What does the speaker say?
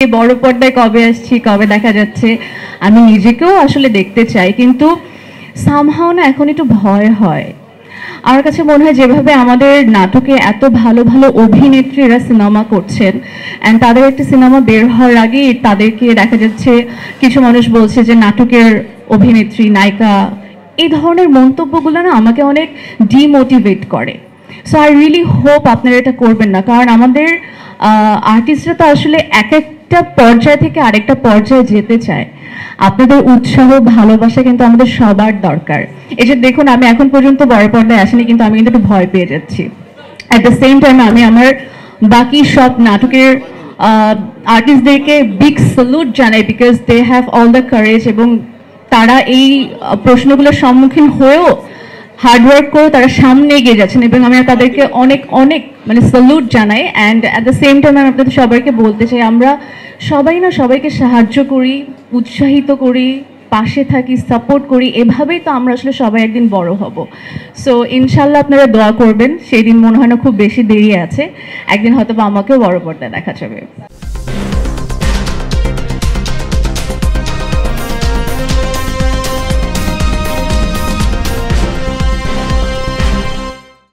বড় পর্দায় কবে আসছি, কবে দেখা যাচ্ছে, আমি নিজেকেও আসলে দেখতে চাই, কিন্তু সামহাও না এখন একটু ভয় হয়। আমার কাছে মনে হয় যেভাবে আমাদের নাটকে এত ভালো ভালো অভিনেত্রীরা সিনেমা করছেন, অ্যান্ড তাদের একটা সিনেমা বের হওয়ার আগেই তাদেরকে দেখা যাচ্ছে কিছু মানুষ বলছে যে নাটকের অভিনেত্রী, নায়িকা, এই ধরনের মন্তব্যগুলো না আমাকে অনেক ডিমোটিভেট করে। সো আই রিয়েলি হোপ আপনারা এটা করবেন না, কারণ আমাদের আর্টিস্টরা তো আসলে এক একটা পর্যায় থেকে আরেকটা পর্যায়ে যেতে চায়। আপনাদের উৎসাহ, ভালোবাসা কিন্তু আমাদের সবার দরকার। এই যে দেখুন, আমি এখন পর্যন্ত বড় পর্দায় আসিনি, কিন্তু আমি কিন্তু একটু ভয় পেয়ে যাচ্ছি। অ্যাট দ্য সেম টাইম আমি আমার বাকি সব নাটকের আর্টিস্টদেরকে বিগ স্যালুট জানাই, because they have all the courage, এবং তারা এই প্রশ্নগুলোর সম্মুখীন হয়েও হার্ডওয়ার্ক করে তারা সামনে এগিয়ে যাচ্ছেন, এবং আমি তাদেরকে অনেক অনেক মানে স্যালুট জানাই। And at the same time আমি আপনাদের সবাইকে বলতে চাই, আমরা সবাই না সবাইকে সাহায্য করি, উৎসাহিত করি, পাশে থাকি, সাপোর্ট করি, এভাবেই তো আমরা আসলে সবাই একদিন বড় হব। সো ইনশাল্লাহ আপনারা দোয়া করবেন, সেই দিন মনে হয় না খুব বেশি দেরি আছে, একদিন হয়তো বা আমাকেও বড় পর্দায় দেখা যাবে।